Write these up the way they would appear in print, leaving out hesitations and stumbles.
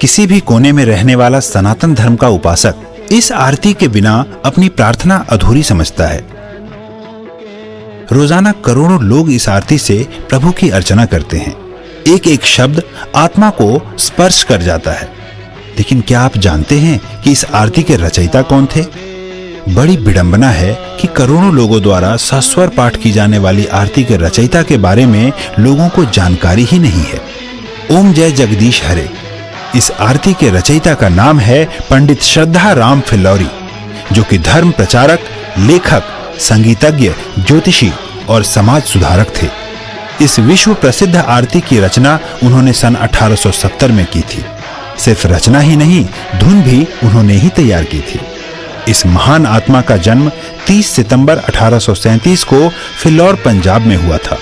किसी भी कोने में रहने वाला सनातन धर्म का उपासक इस आरती के बिना अपनी प्रार्थना अधूरी समझता है। रोजाना करोड़ों लोग इस आरती से प्रभु की अर्चना करते हैं। एक एक शब्द आत्मा को स्पर्श कर जाता है। लेकिन क्या आप जानते हैं कि इस आरती के रचयिता कौन थे? बड़ी विडंबना है कि करोड़ों लोगों द्वारा सस्वर पाठ की जाने वाली आरती के रचयिता के बारे में लोगों को जानकारी ही नहीं है। ओम जय जगदीश हरे। इस आरती के रचयिता का नाम है पंडित श्रद्धा राम फिल्लौरी, जो कि धर्म प्रचारक, लेखक, संगीतज्ञ, ज्योतिषी और समाज सुधारक थे। इस विश्व प्रसिद्ध आरती की रचना उन्होंने सन 1870 में की थी। सिर्फ रचना ही नहीं, धुन भी उन्होंने ही तैयार की थी। इस महान आत्मा का जन्म 30 सितंबर 1837 को फिल्लौर, पंजाब में हुआ था।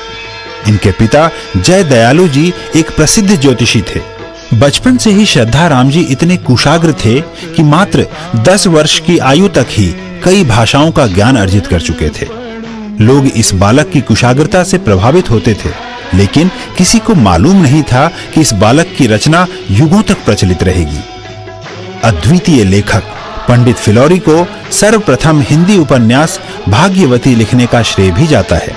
इनके पिता जय दयालु जी एक प्रसिद्ध ज्योतिषी थे। बचपन से ही श्रद्धा राम जी इतने कुशाग्र थे कि मात्र 10 वर्ष की आयु तक ही कई भाषाओं का ज्ञान अर्जित कर चुके थे। लोग इस बालक की कुशाग्रता से प्रभावित होते थे, लेकिन किसी को मालूम नहीं था कि इस बालक की रचना युगों तक प्रचलित रहेगी। अद्वितीय लेखक पंडित फिल्लौरी को सर्वप्रथम हिंदी उपन्यास भाग्यवती लिखने का श्रेय भी जाता है।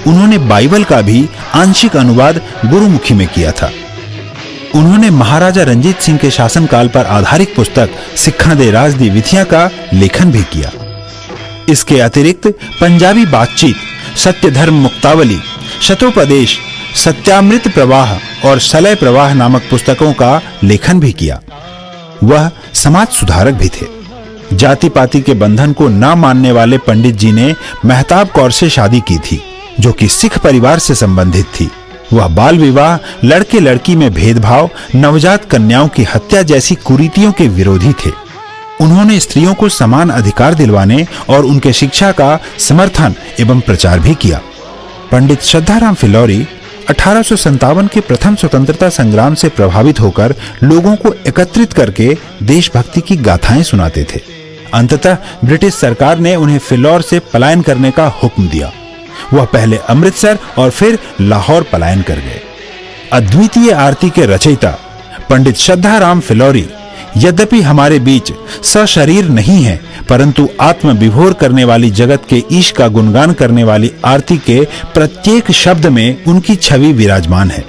उन्होंने बाइबल का भी आंशिक अनुवाद गुरुमुखी में किया था। उन्होंने महाराजा रंजीत सिंह के शासनकाल पर आधारित पुस्तक सिक्खा दे राज दी विधियां का लेखन भी किया। इसके अतिरिक्त पंजाबी बातचीत, सत्य धर्म मुक्तावली, शतोपदेश, सत्यामृत प्रवाह और सलय प्रवाह नामक पुस्तकों का लेखन भी किया। वह समाज सुधारक भी थे। जाति पाति के बंधन को न मानने वाले पंडित जी ने मेहताब कौर से शादी की थी, जो कि सिख परिवार से संबंधित थी। वह बाल विवाह, लड़के लड़की में भेदभाव, नवजात कन्याओं की हत्या जैसी कुरीतियों के विरोधी थे। उन्होंने स्त्रियों को समान अधिकार दिलवाने और उनके शिक्षा का समर्थन एवं प्रचार भी किया। पंडित श्रद्धाराम फिल्लौरी 1857 के प्रथम स्वतंत्रता संग्राम से प्रभावित होकर लोगों को एकत्रित करके देशभक्ति की गाथाएं सुनाते थे। अंततः ब्रिटिश सरकार ने उन्हें फिल्लौर से पलायन करने का हुक्म दिया। वह पहले अमृतसर और फिर लाहौर पलायन कर गए। अद्वितीय आरती के रचयिता पंडित श्रद्धाराम फिल्लौरी यद्यपि हमारे बीच सशरीर नहीं है, परंतु आत्म विभोर करने वाली जगत के ईश का गुणगान करने वाली आरती के प्रत्येक शब्द में उनकी छवि विराजमान है।